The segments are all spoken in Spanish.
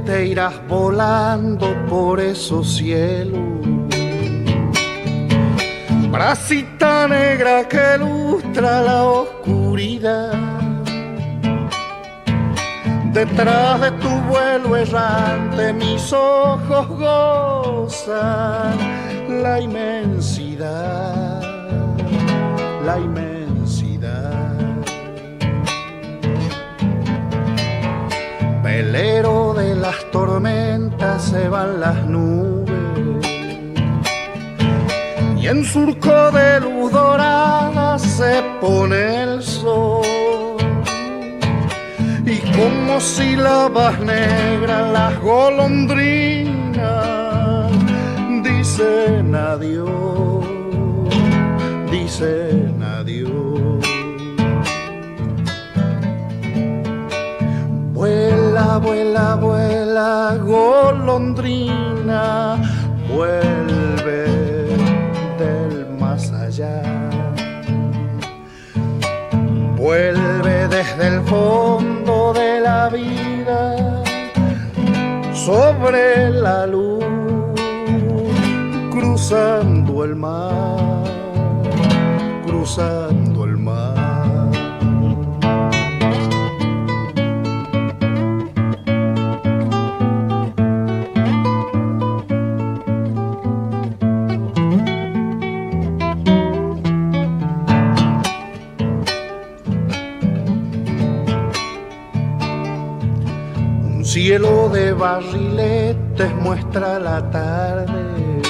te irás volando por esos cielos. Bracita negra que lustra la oscuridad, detrás de tu vuelo errante mis ojos gozan la inmensidad, la inmensidad. Velero de las tormentas se van las nubes y en surco de luz dorada se pone el sol. Y como sílabas negras las golondrinas dicen adiós, dicen adiós. Vuela, vuela, vuela, golondrina, vuelve del más allá. Vuelve desde el fondo de la vida sobre la luz, cruzando el mar, cruzando el mar. Cielo de barriletes muestra la tarde,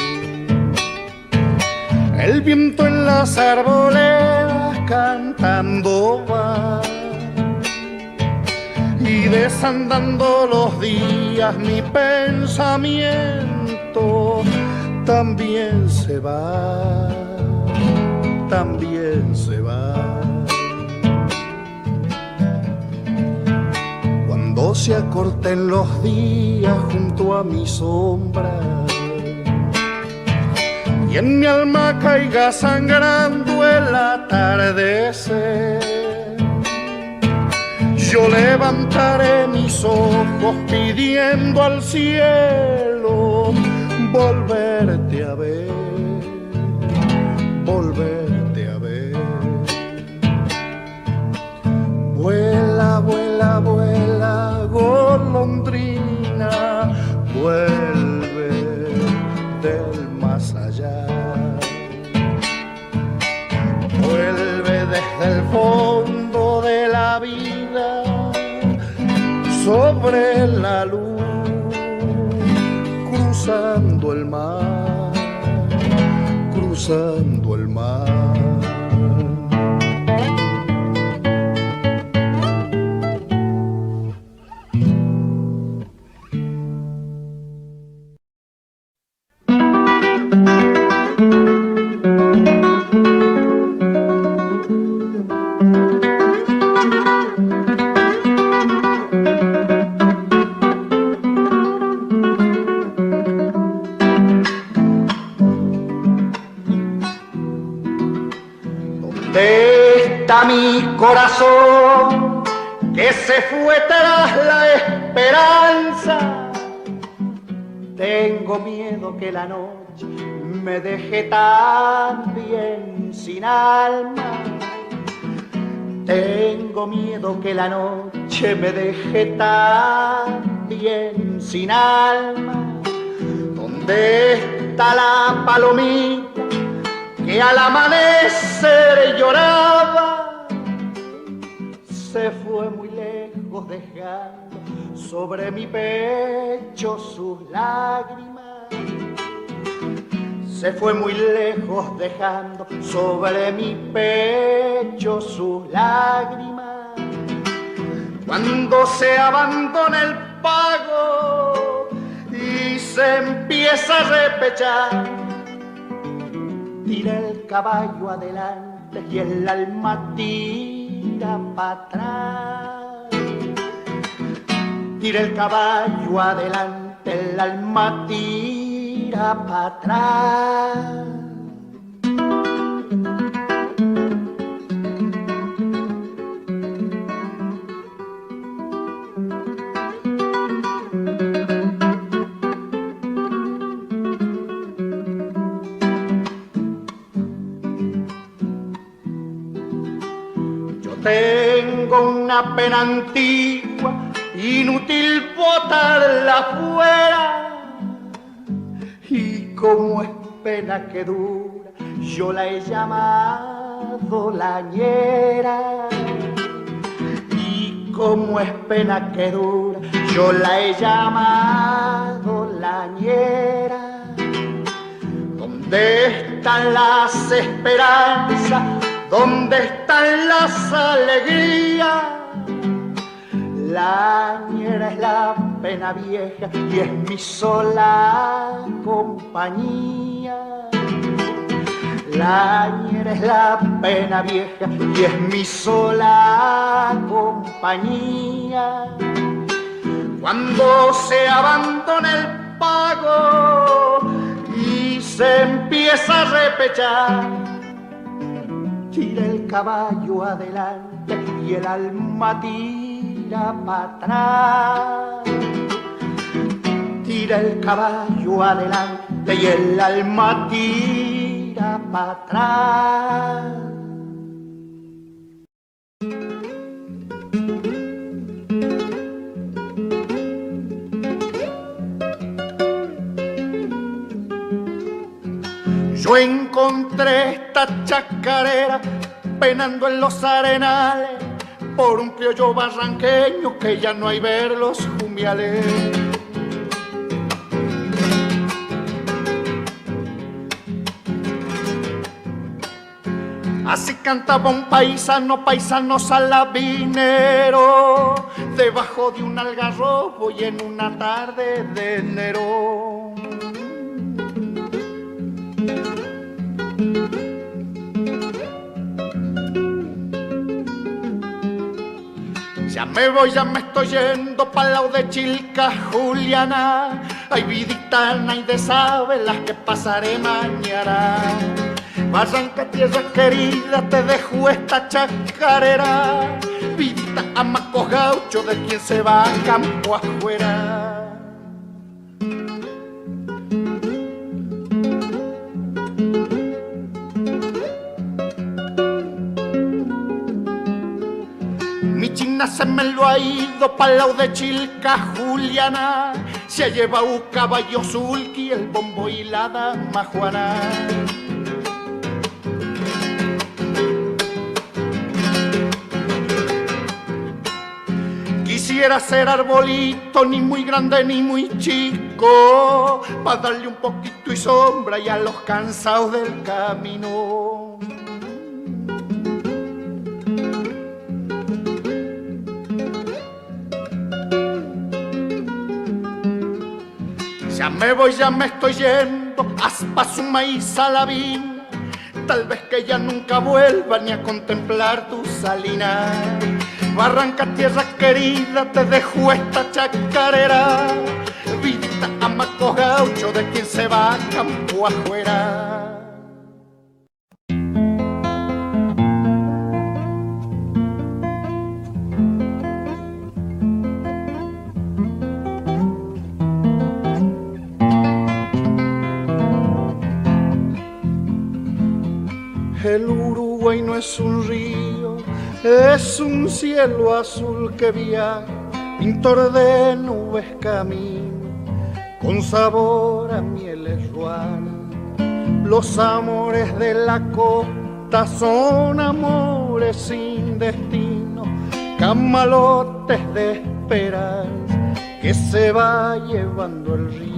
el viento en las arboledas cantando va, y desandando los días mi pensamiento también se va, también se va. Cuando se acorten los días junto a mi sombra y en mi alma caiga sangrando el atardecer, yo levantaré mis ojos pidiendo al cielo volverte a ver, volverte a ver. Vuela, vuela, vuela, golondrina, vuelve del más allá. Vuelve desde el fondo de la vida sobre la luz, cruzando el mar, cruzando el mar. Mi corazón que se fue tras la esperanza, tengo miedo que la noche me deje también sin alma. Tengo miedo que la noche me deje también sin alma. ¿Dónde está la palomita que al amanecer lloraba? Se fue muy lejos dejando sobre mi pecho sus lágrimas. Se fue muy lejos dejando sobre mi pecho sus lágrimas. Cuando se abandona el pago y se empieza a repechar, tira el caballo adelante y el alma tira para atrás. Tira el caballo adelante, el alma tira para atrás. Tengo una pena antigua, inútil botarla fuera. Y como es pena que dura, yo la he llamado lañera. Y como es pena que dura, yo la he llamado lañera. ¿Dónde están las esperanzas? ¿Dónde están las alegrías? Lañera es la pena vieja y es mi sola compañía. Lañera es la pena vieja y es mi sola compañía. Cuando se abandona el pago y se empieza a repechar, tira el caballo adelante y el alma tira para atrás. Tira el caballo adelante y el alma tira para atrás. Yo encontré esta chacarera penando en los arenales por un criollo barranqueño que ya no hay ver los jumiales. Así cantaba un paisano salabinero, debajo de un algarrobo y en una tarde de enero. Ya me estoy yendo pa'l lado de Chilca, Juliana. Ay, vidita, nadie sabe las que pasaré mañana. Barranca, tierra querida, te dejo esta chacarera. Vidita, amacos gaucho de quien se va a campo afuera. Mi china se me lo ha ido pa'l lado de Chilca, Juliana. Se ha llevado caballo sulky, el bombo y la dama Juana. Quisiera ser arbolito, ni muy grande ni muy chico, para darle un poquito y sombra y a los cansados del camino. Ya me estoy yendo, aspas un maíz salabín. Tal vez que ya nunca vuelva ni a contemplar tu salina. Barranca, tierra querida, te dejo esta chacarera. Vidita, amacos gaucho de quien se va a campo afuera. El Uruguay no es un río, es un cielo azul que viaja, pintor de nubes camino, con sabor a mieles ruanas. Los amores de la costa son amores sin destino, camalotes de esperanza que se va llevando el río.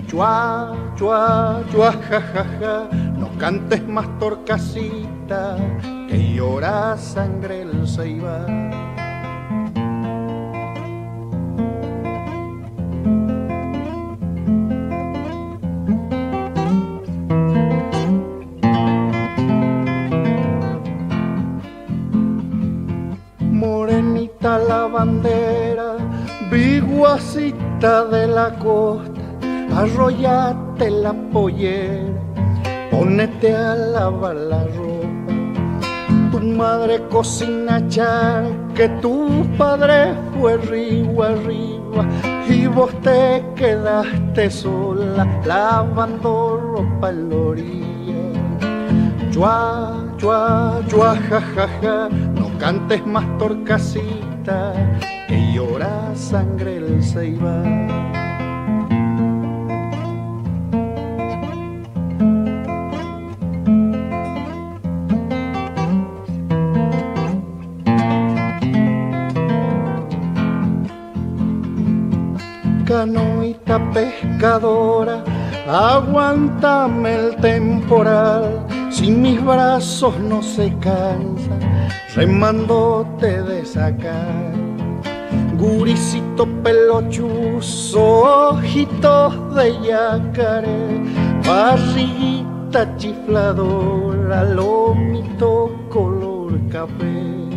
Chua, chua, chua, ja, ja, ja. No cantes más torcasita, que llora sangre el ceibal. Morenita la bandera, viguacita de la costa, arrollate la pollera, ponete a lavar la ropa. Tu madre cocina char, que tu padre fue río arriba, y vos te quedaste sola lavando ropa en la orilla. Chua, chua, chua, ja, ja, ja, no cantes más torcasita, que llora sangre el ceibal. Canoita pescadora, aguántame el temporal, si mis brazos no se cansan, remándote de sacar. Guricito pelochuzo, ojitos de yacaré, barriguita chifladora, lomito color café.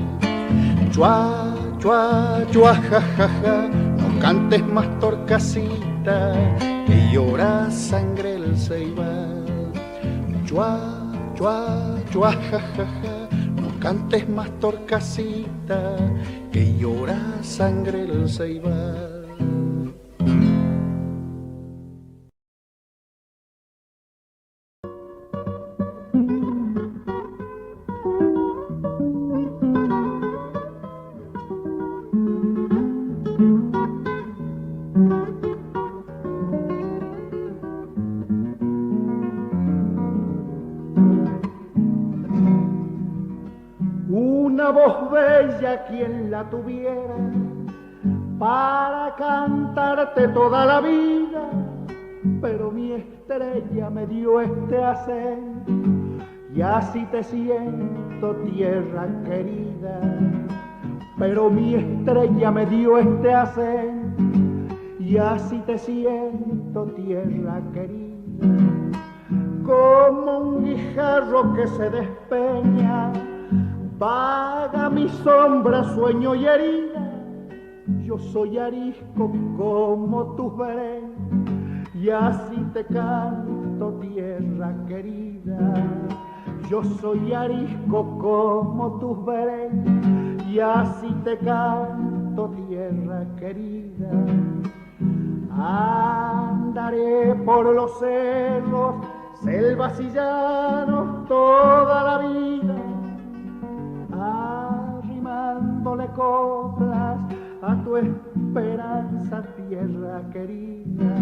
Chua, chua, chua, ja, ja, ja, no cantes más torcasita, que llora sangre el ceibal. Chua, chua, chua, ja, ja, ja, no cantes más torcasita, que llora sangre el ceibal. Una voz bella quien la tuviera para cantarte toda la vida, pero mi estrella me dio este acento y así te siento, tierra querida. Pero mi estrella me dio este acento y así te siento, tierra querida. Como un guijarro que se despeña, vaga mi sombra, sueño y herida. Yo soy arisco como tus veredas y así te canto, tierra querida. Yo soy arisco como tus veredas y así te canto, tierra querida. Andaré por los cerros, selvas y llanos toda la vida, arrimándole coplas a tu esperanza, tierra querida.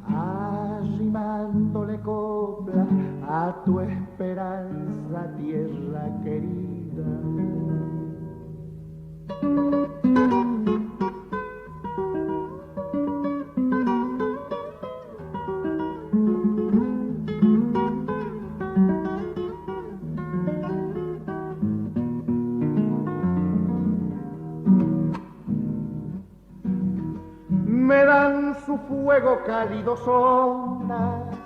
Arrimándole coplas a tu esperanza, tierra querida. Me dan su fuego cálido ondas,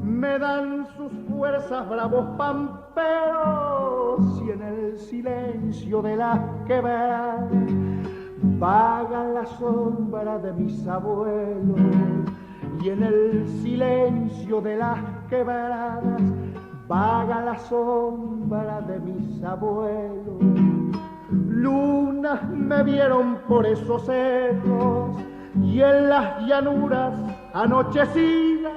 me dan sus fuerzas bravos pamperos, y en el silencio de las quebradas vagan la sombra de mis abuelos, y en el silencio de las quebradas vaga la sombra de mis abuelos. Lunas me vieron por esos cerros y en las llanuras anochecidas,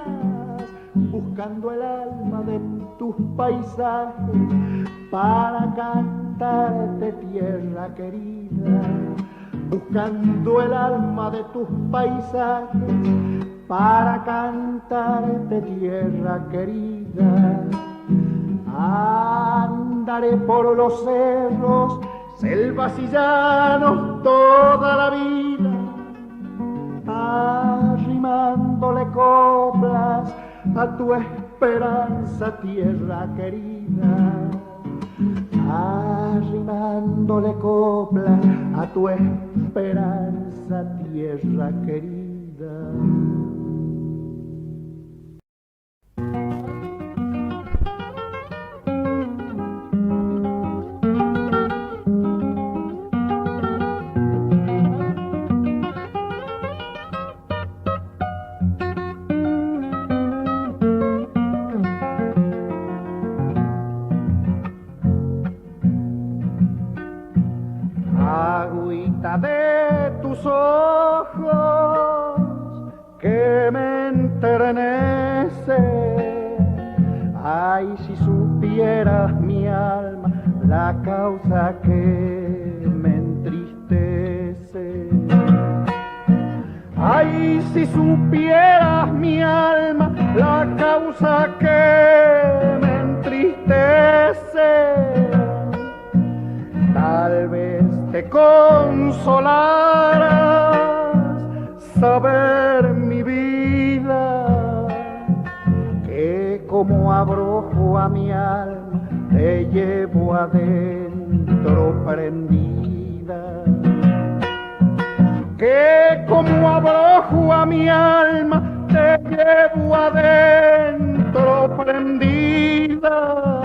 buscando el alma de tus paisajes para cantarte, tierra querida. Buscando el alma de tus paisajes para cantarte, tierra querida. Andaré por los cerros, selvas y llanos toda la vida, arrimándole coplas a tu esperanza, tierra querida. Arrimándole coplas a tu esperanza, tierra querida. Agüita de tus ojos que me enternece, ay, si supieras mi la causa que me entristece. Ay, si supieras mi alma, la causa que me entristece, tal vez te consolarás saber mi vida, que como abrojo a mi alma te llevo adentro prendida, que como abrojo a mi alma te llevo adentro prendida,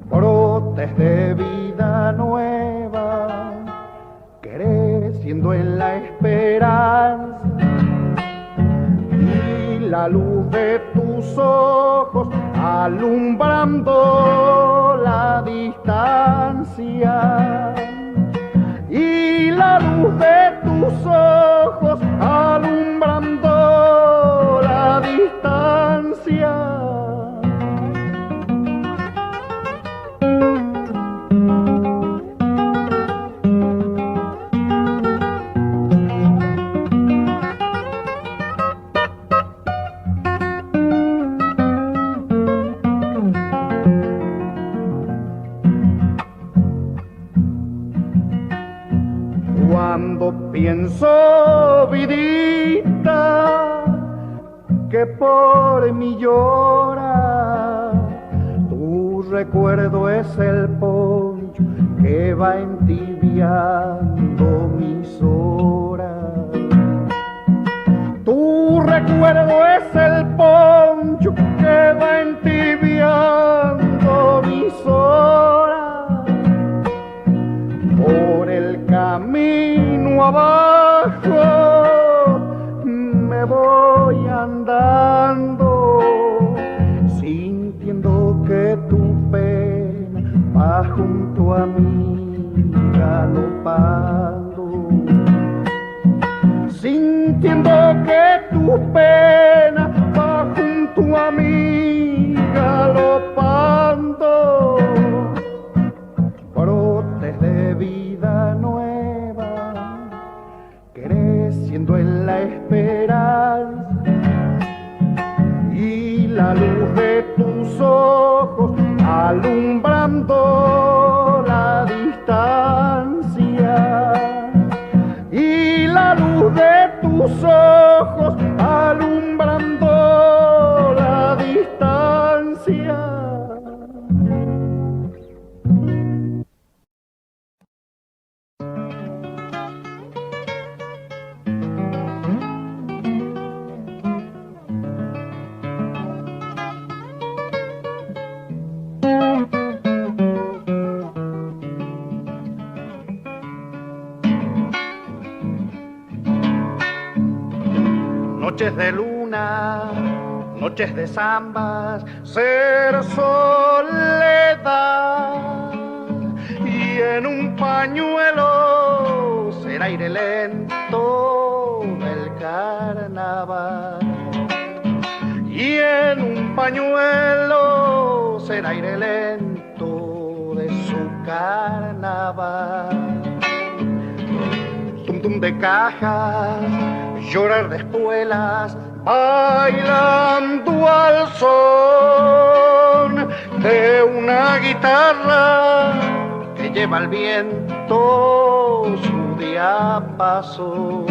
brotes de vida nueva, creciendo en la esperanza, y la luz de tus ojos alumbrando la distancia, y la luz de tus ojos alumbrando la distancia. Cuando pienso, vidita, que por mí llora, tu recuerdo es el poncho que va entibiando mis horas. Tu recuerdo es el poncho que va entibiando mis horas. Por el camino abajo me voy andando, sintiendo que tu pena va junto a mí galopando, sintiendo que tu pena va junto a mí galopando. Brotes de vida nueva, creciendo en la esperanza, y la luz de tus ojos alumbrando la distancia, y la luz de tus ojos alumbrando la distancia. Noches de luna, noches de zambas, ser soledad, y en un pañuelo ser aire lento del carnaval, y en un pañuelo ser aire lento de su carnaval. Tum tum de cajas, llorar de espuelas, bailando al son de una guitarra que lleva al viento su diapasón,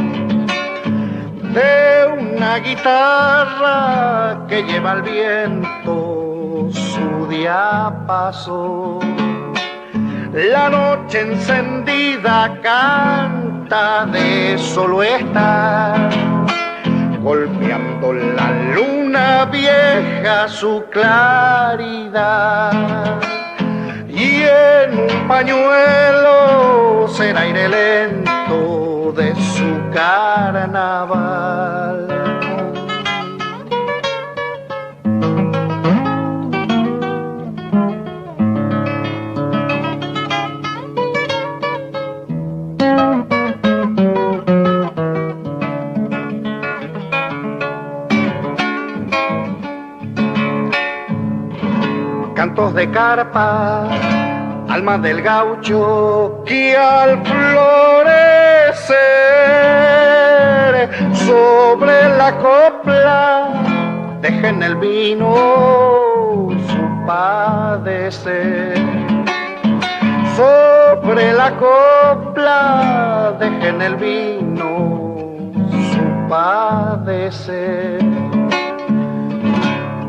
de una guitarra que lleva al viento su diapasón. La noche encendida canta de solo estar, golpeando la luna vieja su claridad, y en un pañuelo será aire lento de su carnaval. Cantos de carpa alma del gaucho que al florecer sobre la copla deja en el vino su padecer. Sobre la copla deja en el vino su padecer.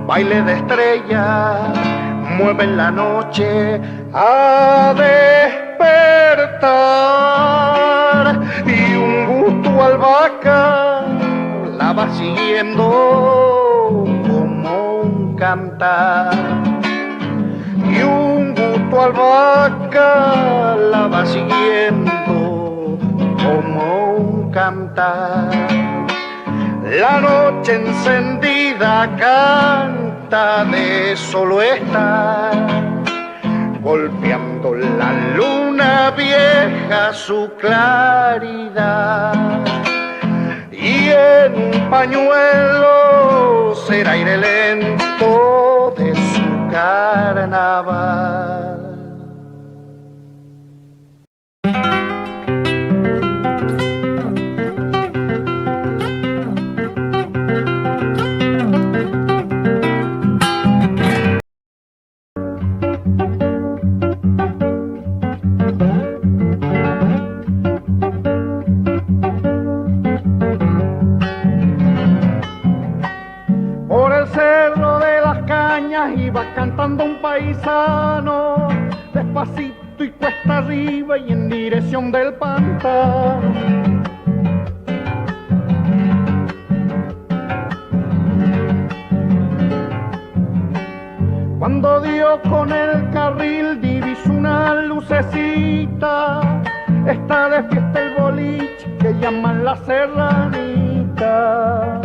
Baile de estrellas mueve en la noche a despertar y un gusto albahaca la va siguiendo como un cantar. Y un gusto albahaca la va siguiendo como un cantar. La noche encendida canta de solo estar, golpeando la luna vieja su claridad. Y en un pañuelo será aire lento de su carnaval. Iba cantando un paisano, despacito y cuesta arriba y en dirección del pantano. Cuando dio con el carril divisó una lucecita, está de fiesta el boliche que llaman la serranita.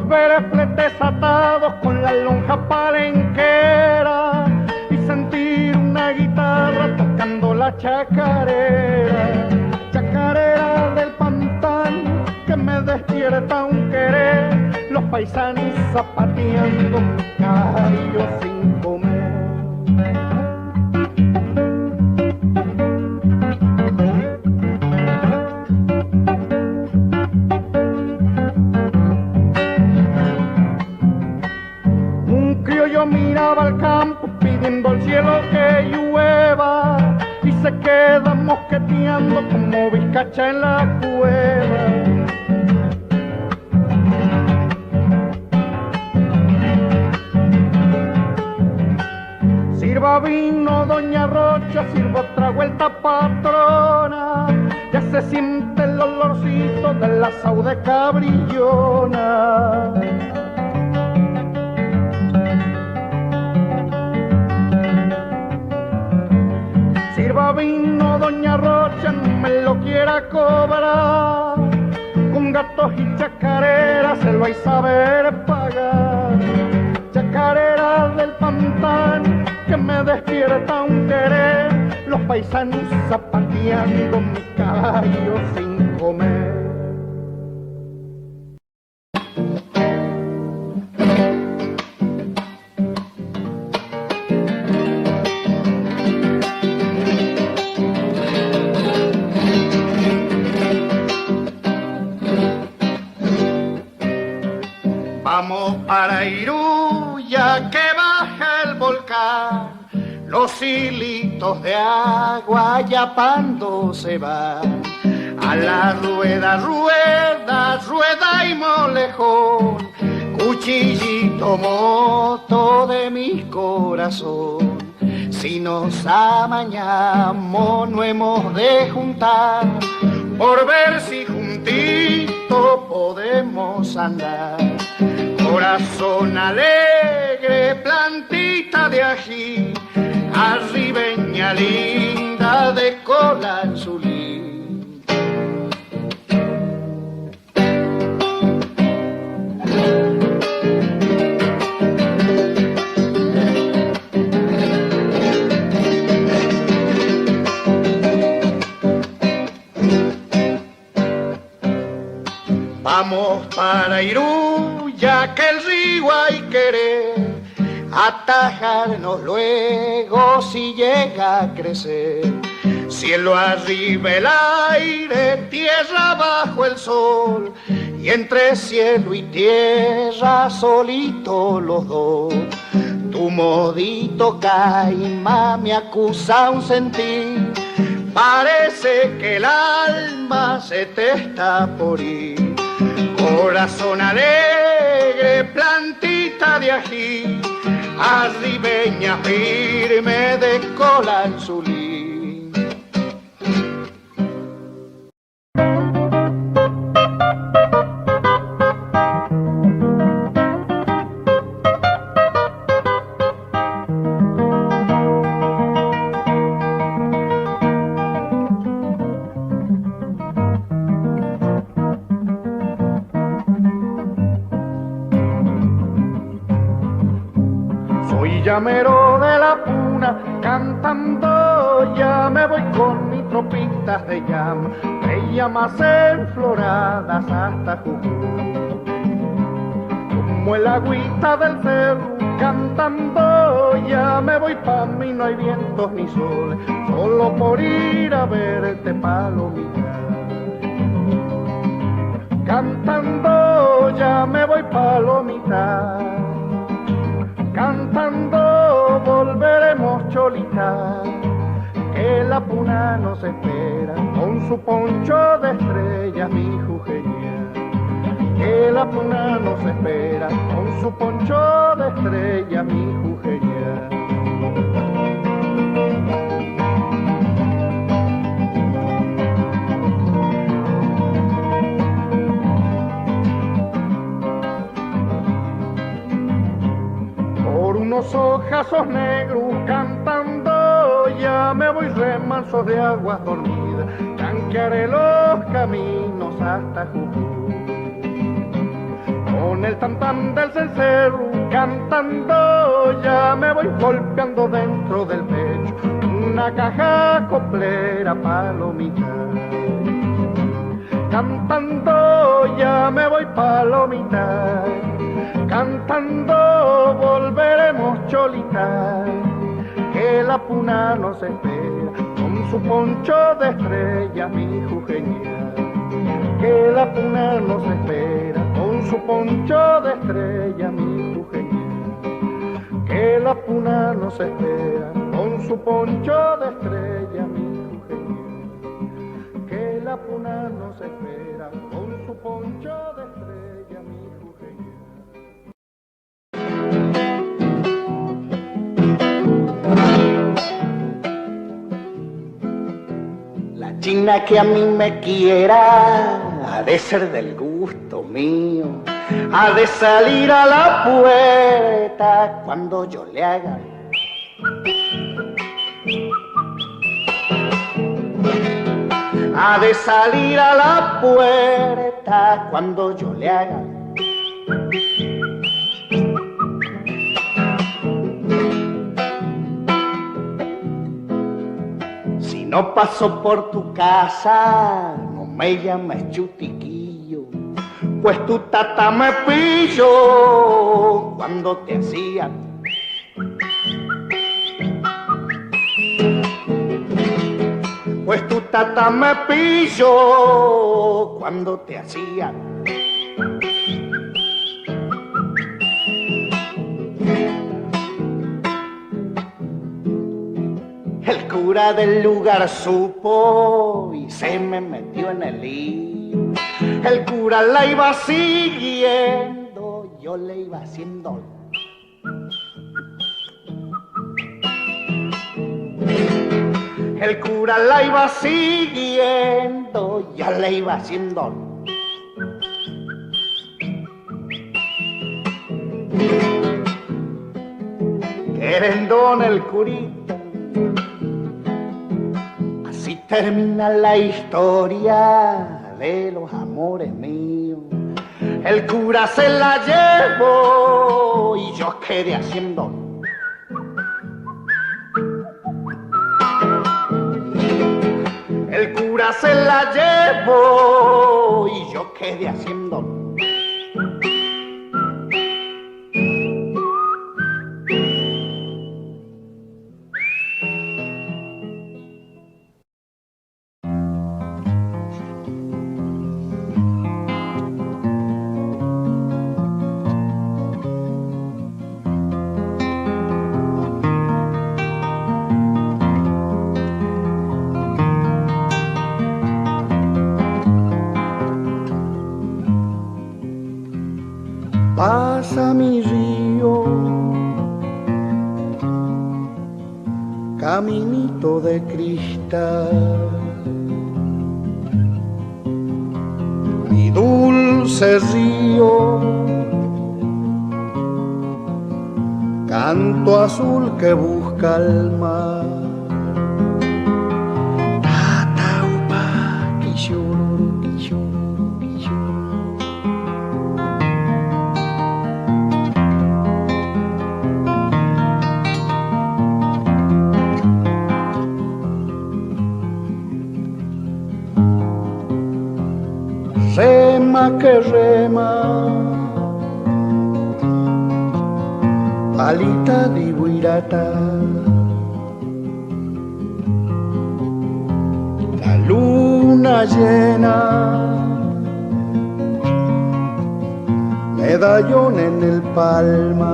Pérez desatados con la lonja palenquera y sentir una guitarra tocando la chacarera, chacarera del pantano que me despierta un querer, los paisanos zapateando caballos sin comer. Yo miraba al campo pidiendo al cielo que llueva y se queda mosqueteando como bizcacha en la cueva. Sirva vino, doña Rocha, sirva otra vuelta, patrona, ya se siente el olorcito del asado de cabrillona. Sirva vino, doña Rocha, no me lo quiera cobrar, con gatos y chacareras se lo hay saber pagar. Chacarera del pantano que me despierta un querer, los paisanos zapateando mi caballo sin comer. Vamos para Iruya que baja el volcán, los hilitos de agua yapando se van. A la rueda, rueda, rueda y molejón, cuchillito moto de mi corazón. Si nos amañamos no hemos de juntar, por ver si juntito podemos andar. Corazón alegre, plantita de ají, arribeña linda de cola azulí. Vamos para Irún ya que el río hay querer atajarnos luego si llega a crecer. Cielo arriba el aire, tierra bajo el sol, y entre cielo y tierra solitos los dos. Tu modito caima me acusa un sentir, parece que el alma se te está por ir. Corazón alegre, plantita de ají, arribeña firme de cola anzulí. Llamero de la puna, cantando ya me voy con mis tropitas de llama, de llamas enfloradas hasta Jujuy. Como el agüita del cerro, cantando ya me voy pa' mí, no hay vientos ni soles, solo por ir a verte palomita. Cantando ya me voy palomita, cantando volveremos cholita, que la puna nos espera con su poncho de estrellas, mi jujeña. Que la puna nos espera con su poncho de estrellas, mi jujeña. Unos ojazos negros cantando ya me voy remanso de aguas dormidas, canquearé los caminos hasta Jujuy. Con el tantán del cencerro cantando ya me voy golpeando dentro del pecho una caja coplera palomita. Cantando ya me voy palomita, cantando volveremos cholita, que la puna nos espera con su poncho de estrellas, mi jujeña. Que la puna nos espera con su poncho de estrellas, mi jujeña. Que la puna nos espera con su poncho de estrellas, mi jujeña. Que la puna nos espera con su poncho de estrellas, mi jujeña. La china que a mí me quiera ha de ser del gusto mío, ha de salir a la puerta cuando yo le haga. Ha de salir a la puerta cuando yo le haga. Si no paso por tu casa, no me llames chutiquillo, pues tu tata me pilló cuando te hacía. Pues tu tata me pilló cuando te hacía. El cura del lugar supo y se me metió en el lío. El cura la iba siguiendo, yo le iba haciendo. El cura la iba siguiendo, ya le iba haciendo. Querendón el curita, así termina la historia de los amores míos. El cura se la llevó y yo quedé haciendo. El cura se la llevó y yo quedé haciendo. pasa mi río, caminito de cristal. Mi dulce río, canto azul que busca el mar. Rema que rema, alita di guirata. La luna llena, medallón en el palma.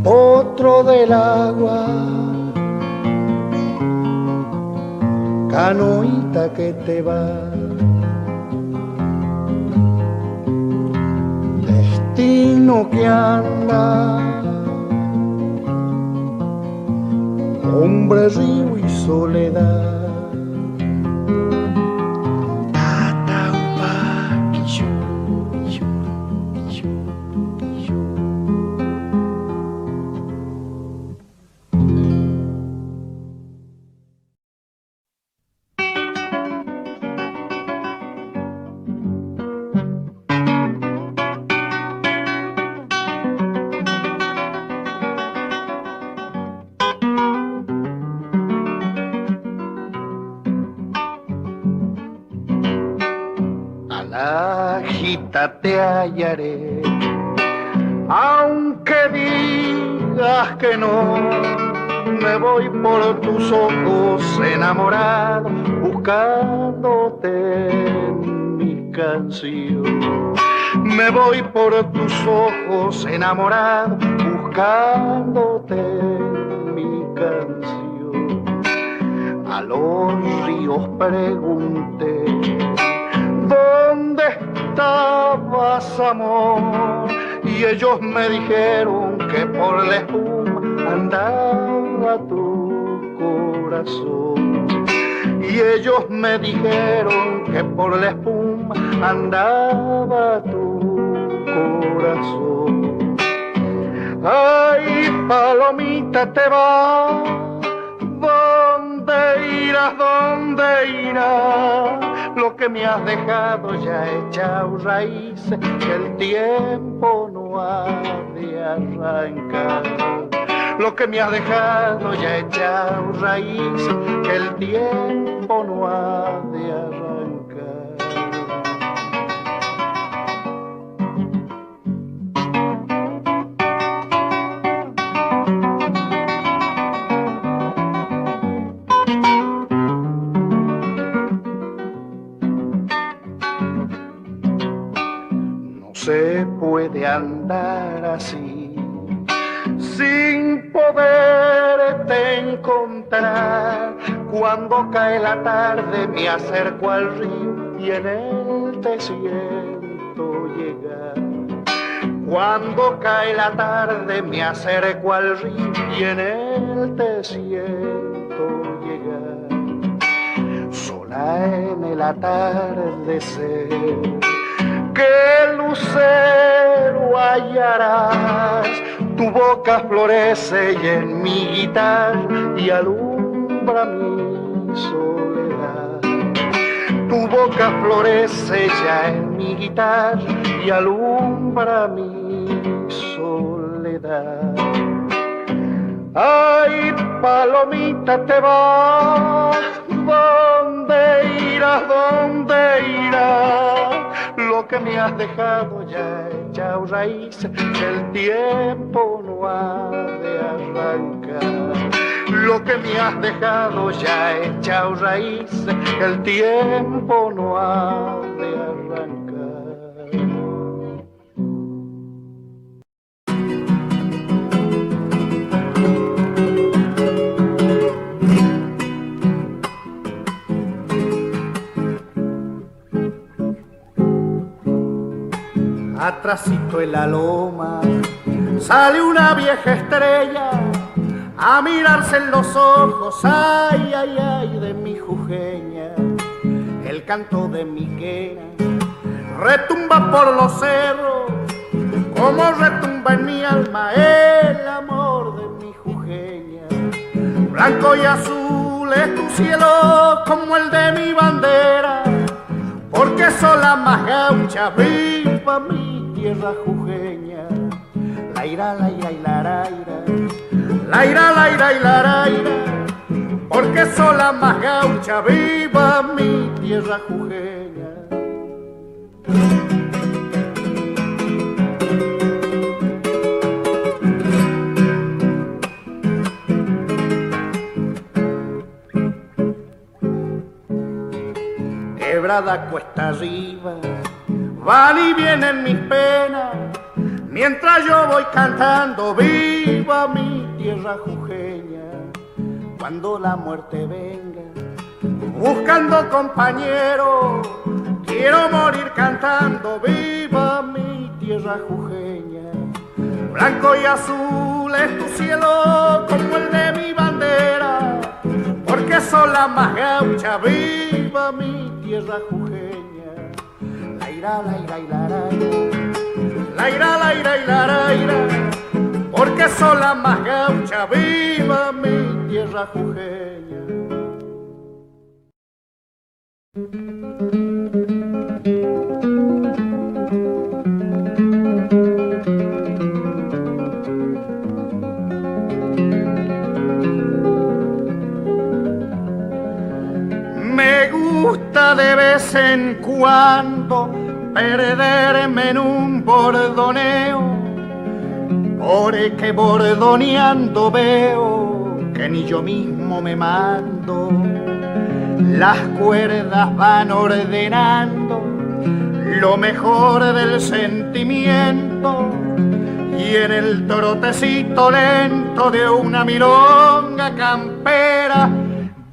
Potro del agua, canoita que te va, destino que anda, hombre, río y soledad. Te hallaré, aunque digas que no, me voy por tus ojos enamorado, buscándote en mi canción. Me voy por tus ojos enamorado, buscándote en mi canción. A los ríos pregunté, ¿dónde estabas, amor? Y ellos me dijeron que por la espuma andaba tu corazón. Y ellos me dijeron que por la espuma andaba tu corazón. Ay, palomita, te vas, ¿dónde irás, dónde irás? Lo que me has dejado ya echado raíces, que el tiempo no ha de arrancar. Lo que me has dejado ya echado raíces, que el tiempo no ha de arrancar. Se puede andar así, sin poderte encontrar. Cuando cae la tarde me acerco al río y en él te siento llegar. Cuando cae la tarde me acerco al río y en él te siento llegar. Sola en el atardecer, ¿qué lucero hallarás? Tu boca florece y en mi guitarra y alumbra mi soledad. Tu boca florece ya en mi guitarra y alumbra mi soledad. Ay, palomita, te vas, ¿dónde irás, dónde irás? Lo que me has dejado ya echado raíces, que el tiempo no ha de arrancar. lo que me has dejado ya echado raíces, que el tiempo no ha de arrancar. Atrasito en la loma sale una vieja estrella a mirarse en los ojos, ay, ay, ay, de mi jujeña. El canto de mi quena retumba por los cerros, como retumba en mi alma el amor de mi jujeña. Blanco y azul es tu cielo como el de mi bandera, porque soy la más gaucha, viva mi tierra jujeña. La ira, la ira y la raira, la ira, la ira y la raira, porque soy la más gaucha, viva mi tierra jujeña. Quebrada cuesta arriba, van y vienen mis penas, mientras yo voy cantando, viva mi tierra jujeña. Cuando la muerte venga, buscando compañero, quiero morir cantando, viva mi tierra jujeña. Blanco y azul es tu cielo como el de mi bandera, porque soy la más gaucha, viva mi tierra jujeña. La ira, la ira y la raira, la ira, la ira y la raira, porque soy la más gaucha, viva mi tierra jujeña. Me gusta de vez en cuando perderme en un bordoneo, porque bordoneando veo que ni yo mismo me mando. Las cuerdas van ordenando lo mejor del sentimiento, y en el trotecito lento de una milonga campera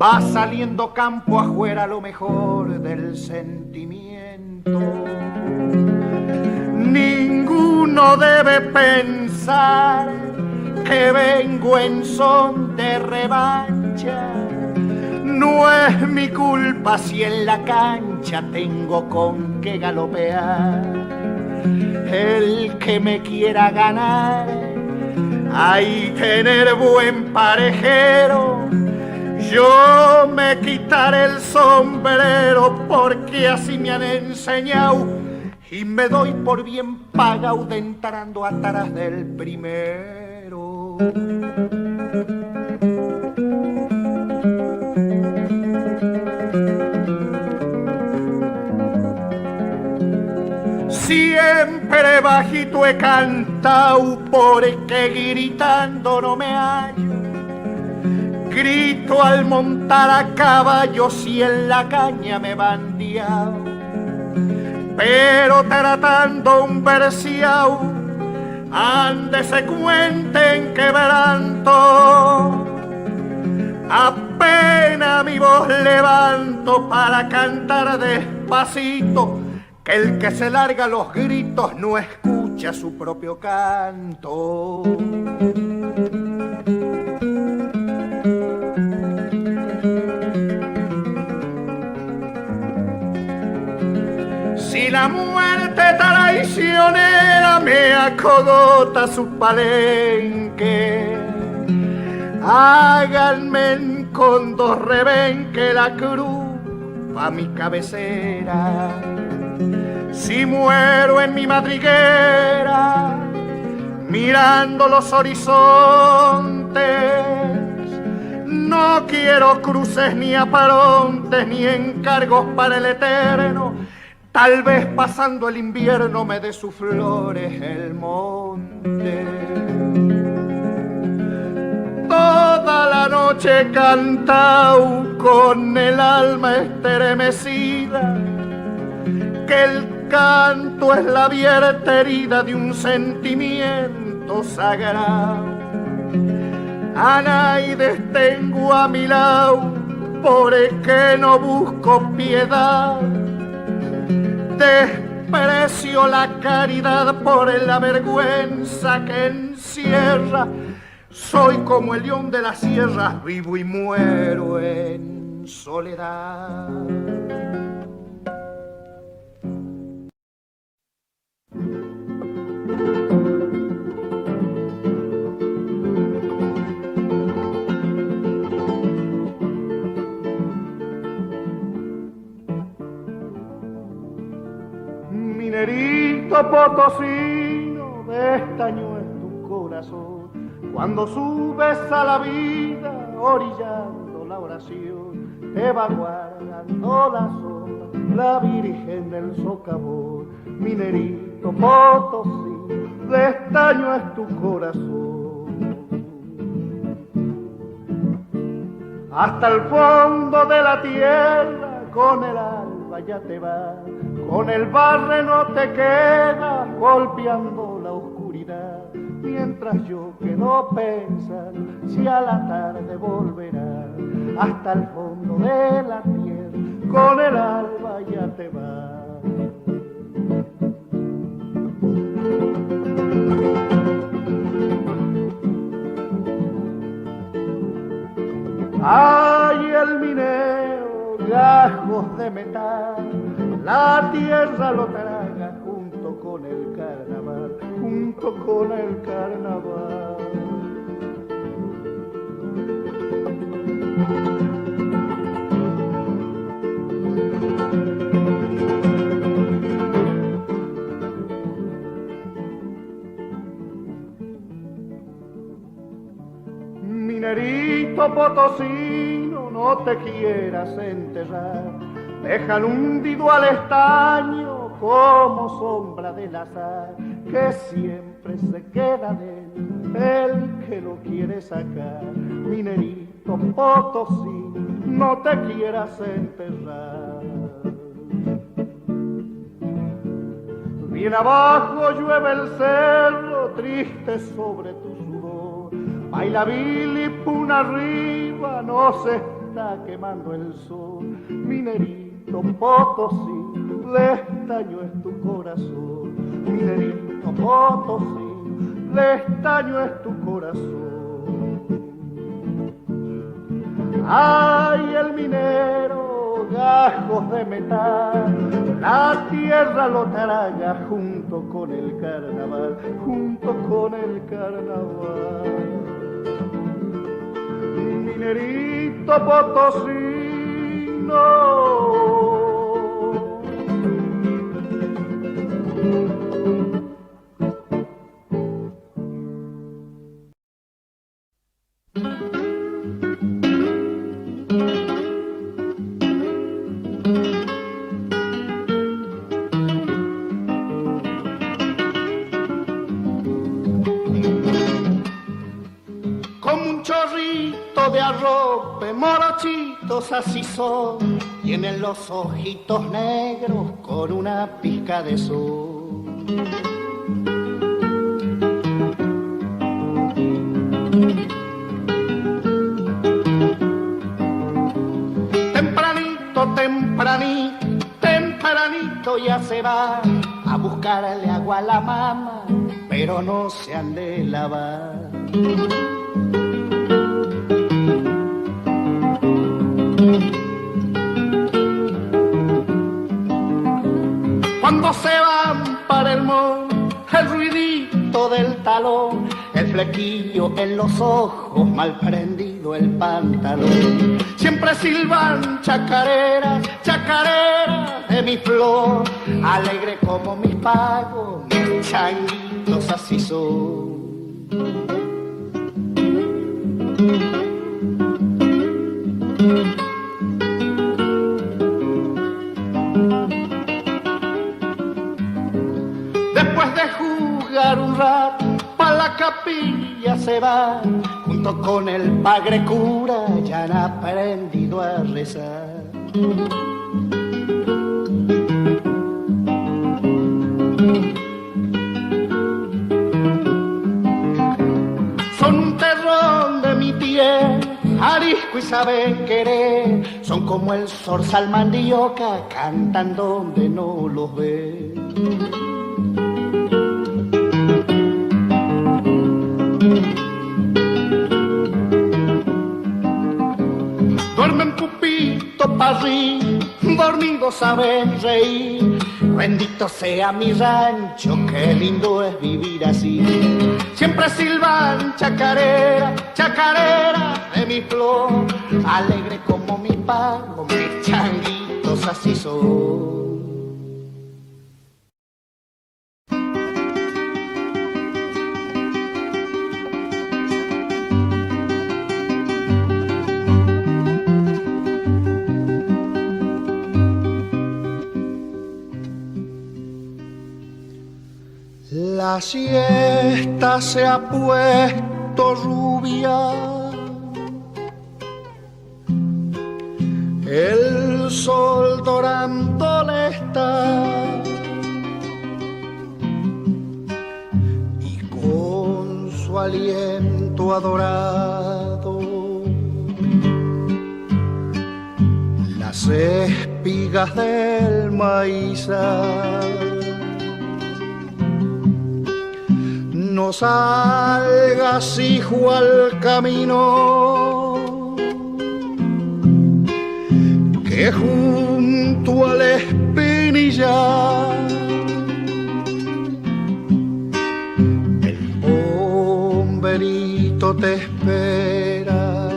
va saliendo campo afuera lo mejor del sentimiento. Ninguno debe pensar que vengo en son de revancha. No es mi culpa si en la cancha tengo con qué galopear. El que me quiera ganar, hay que tener buen parejero. Yo me quitaré el sombrero porque así me han enseñado, y me doy por bien pagado de entrando atrás del primero. Siempre bajito he cantado porque gritando no me hallo. Grito al montar a caballo si en la caña me he bandeado, pero tratando un versiao, ande se cuenten quebranto. Apenas mi voz levanto para cantar despacito, que el que se larga los gritos no escucha su propio canto. Si la muerte traicionera me acogota su palenque, háganme con dos rebenques la cruz pa' mi cabecera. Si muero en mi madriguera, mirando los horizontes, no quiero cruces ni aparontes ni encargos para el eterno. Tal vez pasando el invierno me dé sus flores el monte. toda la noche cantao con el alma estremecida, que el canto es la abierta herida de un sentimiento sagrado. A nadie tengo a mi lado, porque no busco piedad. Desprecio la caridad por la vergüenza que encierra. Soy como el león de las sierras, vivo y muero en soledad. Minerito potosino, de estaño es tu corazón. Cuando subes a la vida, orillando la oración, te va guardando la sombra, la Virgen del Socavón. Minerito potosino, de estaño es tu corazón. Hasta el fondo de la tierra, con el alba ya te vas. Con el barre no te quedas, golpeando la oscuridad, mientras yo quedo pensando si a la tarde volverá. Hasta el fondo de la tierra, con el alba ya te vas. Ay, el minero, gajos de metal, la tierra lo traga junto con el carnaval, junto con el carnaval. Minerito potosino, no te quieras enterrar, déjalo hundido al estaño como sombra del azar, que siempre se queda de él el que lo quiere sacar. Minerito potosino, no te quieras enterrar. Bien abajo llueve el cerro, triste sobre tu sudor, baila Bilipuna arriba, no se está quemando el sol. Minerito potosino, de estaño es tu corazón. Minerito potosino, de estaño es tu corazón. Ay, el minero, gajos de metal, la tierra lo traga junto con el carnaval, junto con el carnaval. Minerito potosino, como un chorrito de arrope, morochitos así son, tienen los ojitos negros con una pizca de sol. Tempranito, tempranito, tempranito ya se va a buscarle agua a la mama, pero no se han de lavar. Cuando se van para el monte, el ruidito del talón, el flequillo en los ojos, mal prendido el pantalón. Siempre silban chacareras, chacareras de mi flor, alegre como mis pagos, mis changuitos así son. Después de jugar un rato, pa' la capilla se va, junto junto con el padre cura ya han aprendido a rezar. Son un terrón de mi piel, arisco y saben querer, son como el zorzal mandioca, cantan donde no los ve. Duermen pupito parrí, dormidos saben reír. Bendito sea mi rancho, qué lindo es vivir así. Siempre silban chacarera, chacarera de mi flor, alegre como mi pago, mis changuitos así son. La siesta se ha puesto rubia, el sol dorándole está, y con su aliento adorado las espigas del maizal no salgas, hijo, al camino, que junto al espinillar el bomberito te espera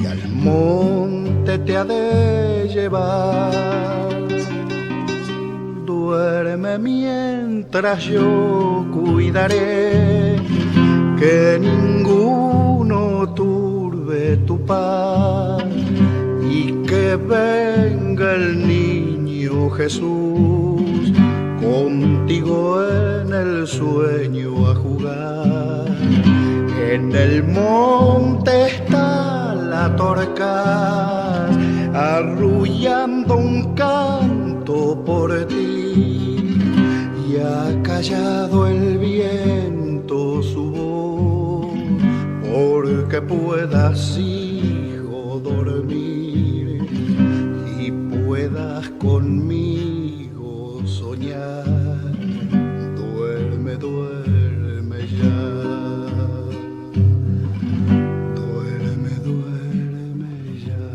y al monte te ha de llevar. Duerme mientras yo cuidaré que ninguno turbe tu paz y que venga el niño Jesús contigo en el sueño a jugar. En el monte está la torca arrullando un canto por ti. Y ha callado el viento su voz, porque puedas, hijo, dormir y puedas conmigo soñar. Duerme, duerme ya. Duerme, duerme ya.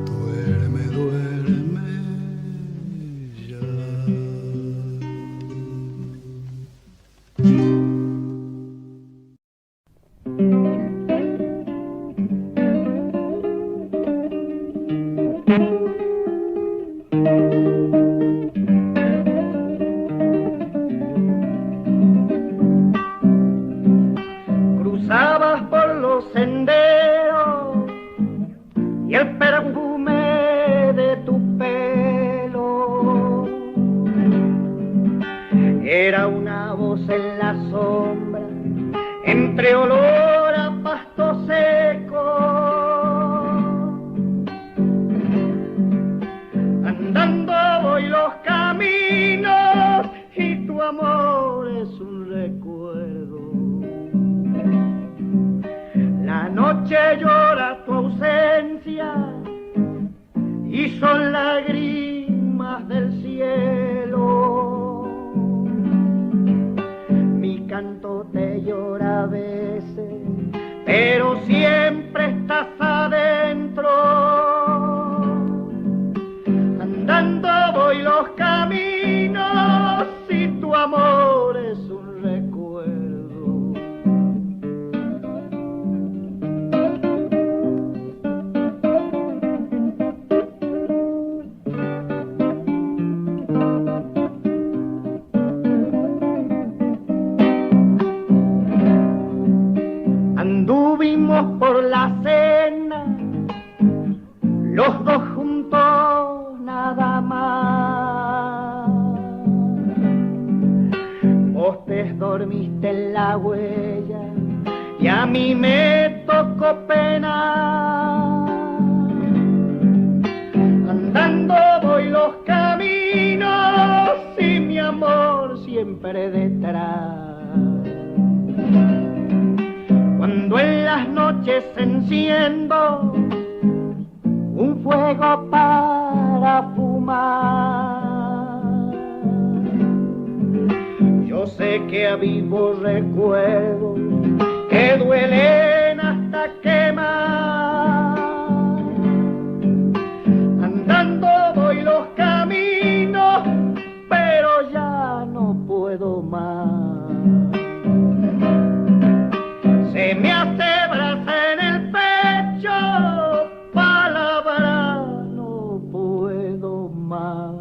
Duerme, duerme. Cruzabas por los senderos y el perfume de tu pelo era una voz en la sombra entre olor a pasto seco. Andando voy los caminos y tu amor es un recuerdo. La noche llora tu ausencia y son lágrimas del cielo. Mi canto te llora a veces, pero siempre estás adentro. Andando voy los caminos y tu amor es un recuerdo. Anduvimos por la cena, los dos juntos nada más. la huella y a mí me tocó pena. Andando voy los caminos y mi amor siempre detrás. Cuando en las noches enciendo un fuego para fumar, yo sé que avivo recuerdos que duelen hasta quemar. Andando voy los caminos, pero ya no puedo más. Se me hace brasa en el pecho, palabra no puedo más.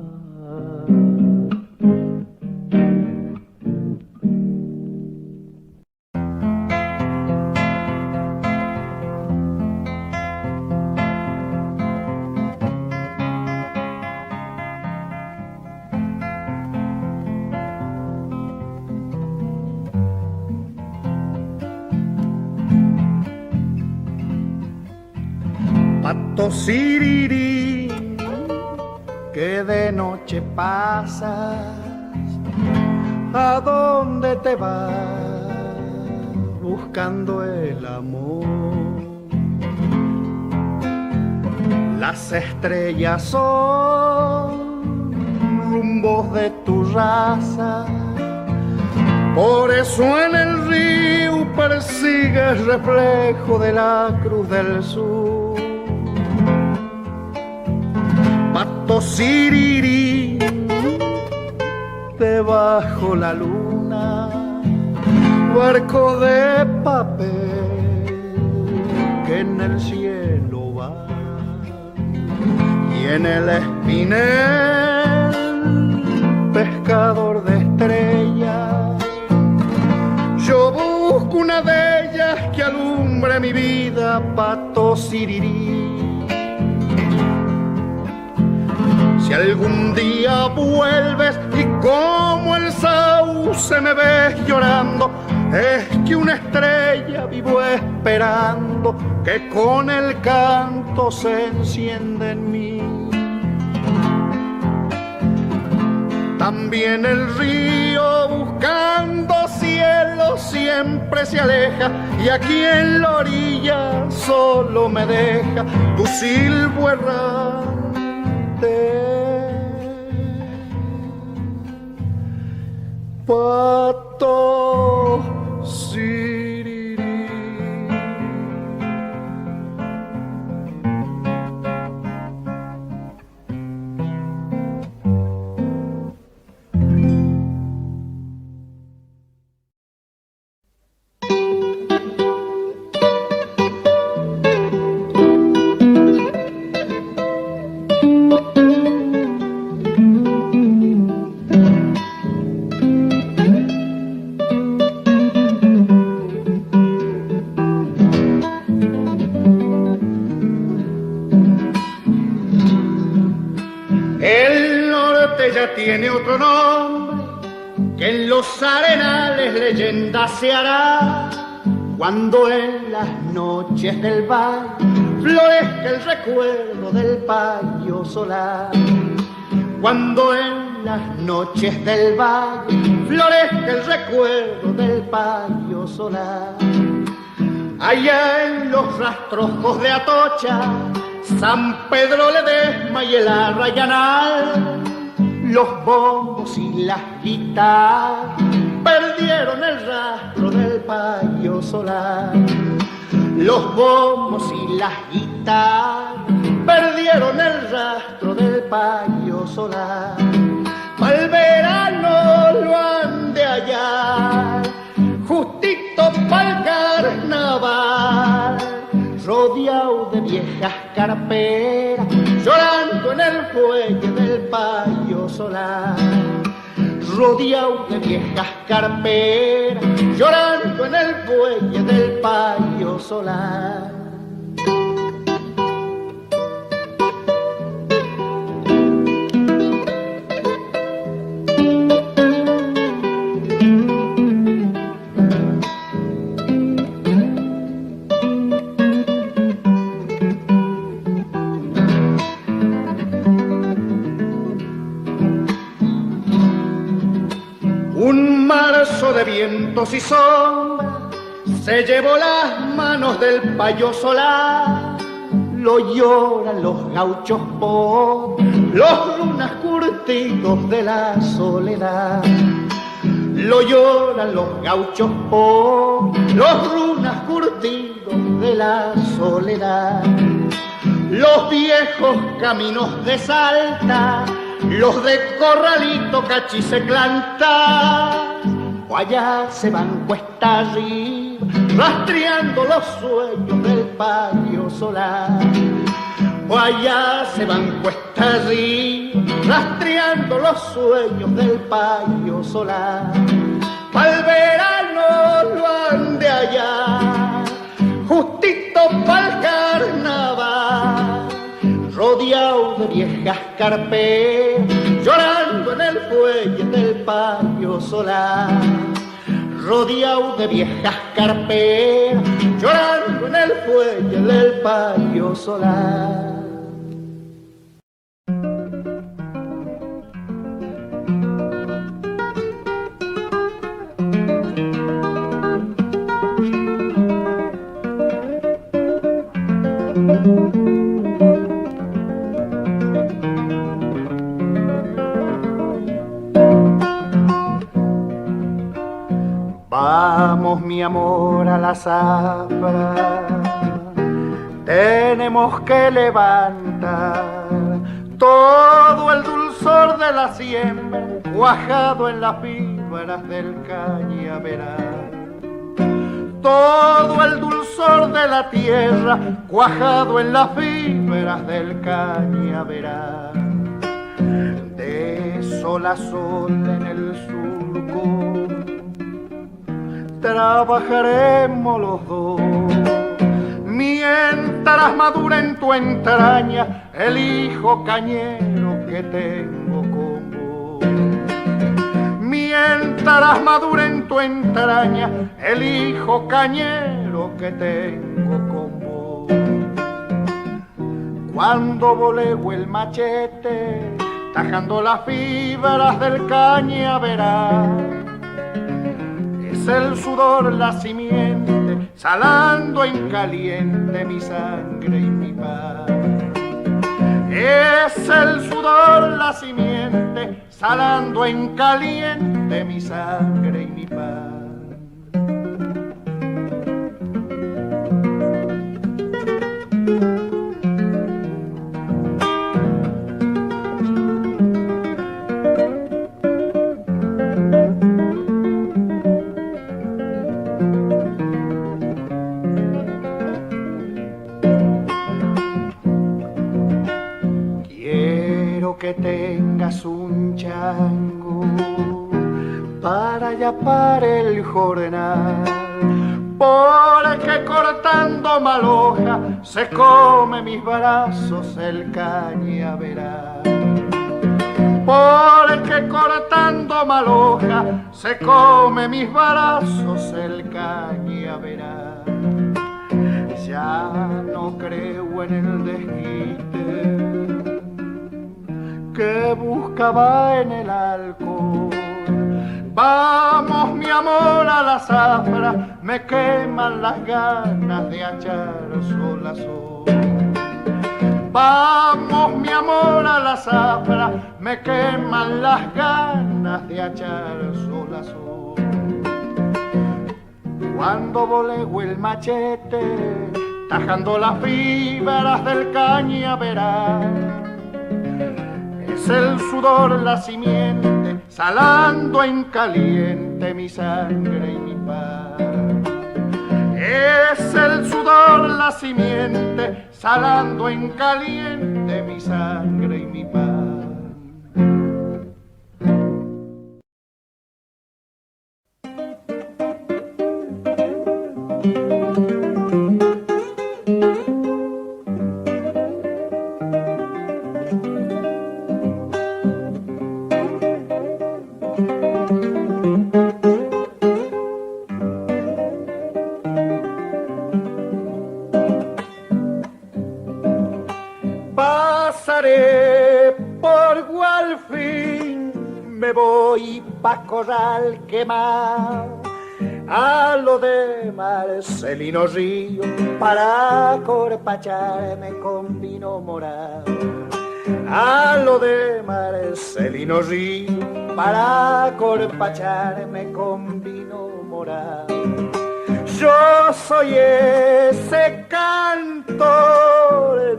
Pato sirirí, que de noche pasas, ¿a dónde te vas buscando el amor? Las estrellas son rumbos de tu raza, por eso en el río persigues reflejo de la Cruz del Sur. Pato sirirí, debajo la luna, barco de papel que en el cielo va, y en el espinel, pescador de estrellas, yo busco una de ellas que alumbre mi vida. Pato sirirí, si algún día vuelves y como el sauce me ves llorando, es que una estrella vivo esperando que con el canto se enciende en mí. También el río buscando cielo siempre se aleja, y aquí en la orilla solo me deja tu silbo errante. Pato sirirí. Ya tiene otro nombre, que en los arenales leyenda se hará, cuando en las noches del valle florezca el recuerdo del payo solar. Cuando en las noches del valle florezca el recuerdo del payo solar. Allá en los rastrojos de Atocha, San Pedro Ledesma y el Arrayanal, los bombos y las guitarras perdieron el rastro del payo solar. Los bombos y las guitarras perdieron el rastro del payo solar. Pa'l verano lo han de hallar, justito pa'l carnaval, rodeado de viejas carperas, llorando en el fuelle del payo solar. Rodeado de viejas carperas, llorando en el fuelle del payo solar. vientos y sombras, se llevó las manos del payo solar. Lo lloran los gauchos por los lunas curtidos de la soledad. Lo lloran los gauchos por los lunas curtidos de la soledad. Los viejos caminos de Salta, los de Corralito, Cachiceclanta, o allá se van cuesta arriba, rastreando los sueños del payo solar. O allá se van cuesta arriba, rastreando los sueños del payo solar. Pa'l verano lo han de allá, justito pa'l carnaval, rodeado de viejas carpetas, llorando en el fuelle del payo solar. Rodeado de viejas carpetas, llorando en el fuelle del payo solar. Vamos, mi amor, a la zafra, tenemos que levantar todo el dulzor de la siembra, cuajado en las fibras del cañaveral. Todo el dulzor de la tierra, cuajado en las fibras del cañaveral. De sol a sol en el surco trabajaremos los dos, mientras madura en tu entraña el hijo cañero que tengo con vos. Mientras madura en tu entraña el hijo cañero que tengo con vos. Cuando voleo el machete, tajando las fibras del cañaveral, el sudor, la simiente, salando en caliente mi sangre y mi paz. Es el sudor, la simiente, salando en caliente mi sangre y mi paz. Que tengas un chango para yapar el jornal, porque cortando maloja se come mis brazos el cañaveral. Porque cortando maloja se come mis brazos el cañaveral. Ya no creo en el desquite que buscaba en el alcohol. Vamos, mi amor, a la zafra, me queman las ganas de achar sol a sol. Vamos, mi amor, a la zafra, me queman las ganas de achar sol a sol. Cuando voleo el machete, tajando las fibras del cañaveral, es el sudor, la simiente, salando en caliente mi sangre y mi paz. Es el sudor, la simiente, salando en caliente mi sangre y mi paz. Pasaré por Gualfín, me voy pa' Corral Quemado, a lo de Marcelino Río para corpacharme con vino morado. A lo de Marcelino Río para corpacharme con vino morado. Yo soy ese cantor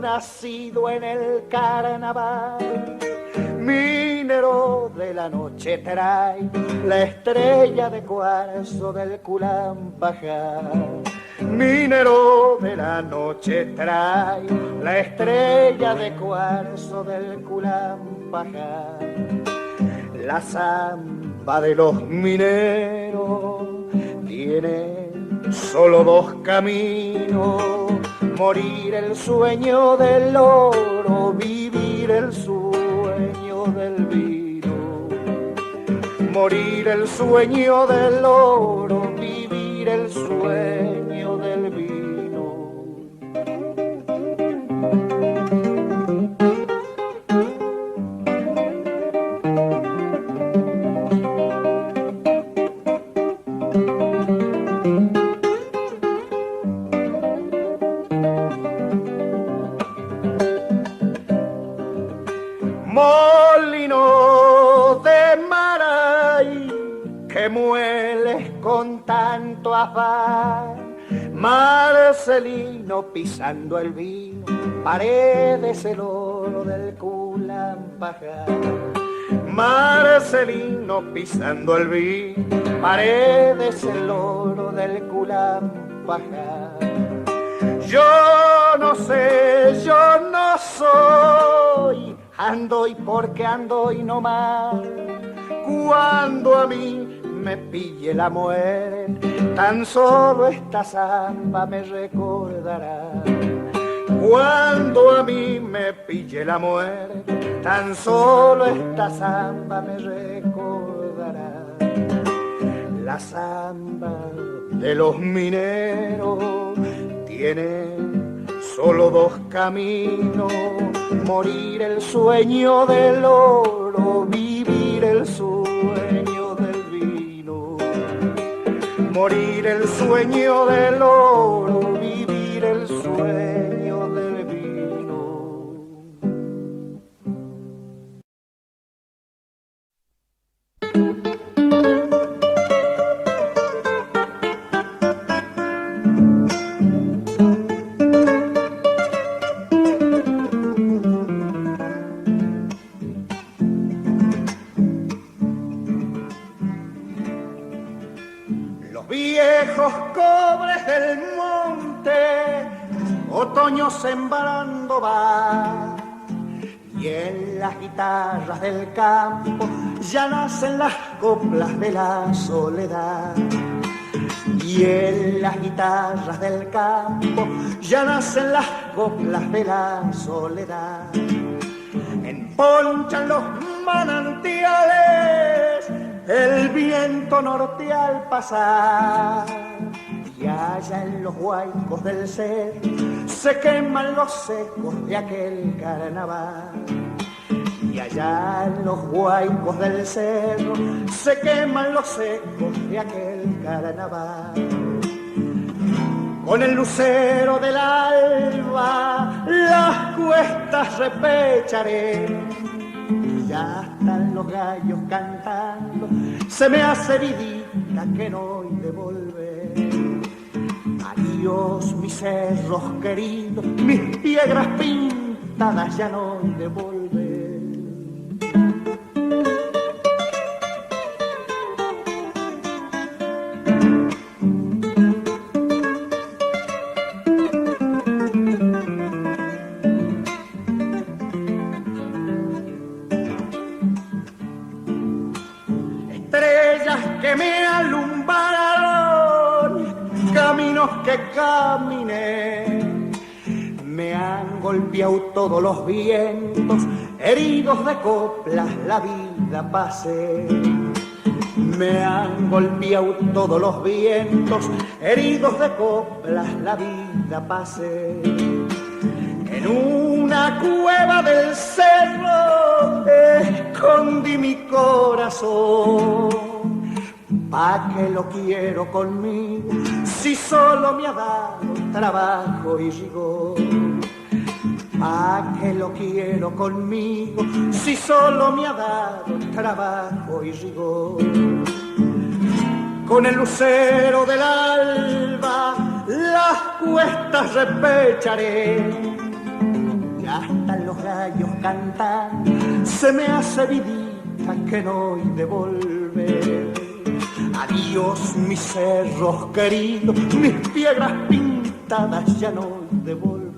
nacido en el carnaval, minero de la noche trae la estrella de cuarzo del Culampajar. Minero de la noche trae la estrella de cuarzo del Culampajar. La zamba de los mineros tiene solo dos caminos: morir el sueño del oro, vivir el sueño del vino. Morir el sueño del oro, vivir el sueño del vino. Molino de Maray, que mueles con tanto afán, Marcelino pisando el vino, paredes el oro del Culampajar. Marcelino pisando el vino, paredes el oro del Culampajar. Yo no sé, yo no soy, ando y porque ando y no más. Cuando a mí me pille la muerte, tan solo esta zamba me recordará. Cuando a mí me pille la muerte, tan solo esta zamba me recordará. La zamba de los mineros tiene solo dos caminos: morir el sueño del oro, vivir el sueño del vino. Morir el sueño del oro, vivir el sueño del vino. Viejos cobres del monte, otoño sembrando va, y en las guitarras del campo ya nacen las coplas de la soledad. Y en las guitarras del campo ya nacen las coplas de la soledad. Emponchan los manantiales el viento norte al pasar, y allá en los huaicos del cerro se queman los secos de aquel carnaval. Y allá en los huaicos del cerro se queman los secos de aquel carnaval. Con el lucero del alba las cuestas repecharé, ya están los gallos cantando, se me hace vidita que no he de volver. Adiós mis cerros queridos, mis piedras pintadas ya no he de volver. Que me alumbraron, caminos que caminé, me han golpeado todos los vientos, heridos de coplas la vida pasé. Me han golpeado todos los vientos, heridos de coplas la vida pasé. En una cueva del cerro escondí mi corazón, ¿Pa' qué lo quiero conmigo si solo me ha dado trabajo y rigor? ¿Pa' qué lo quiero conmigo si solo me ha dado trabajo y rigor? Con el lucero del alba las cuestas repecharé y hasta los gallos cantan se me hace vidita que no he de volver. Adiós mis cerros queridos, mis piedras pintadas ya no he de volver.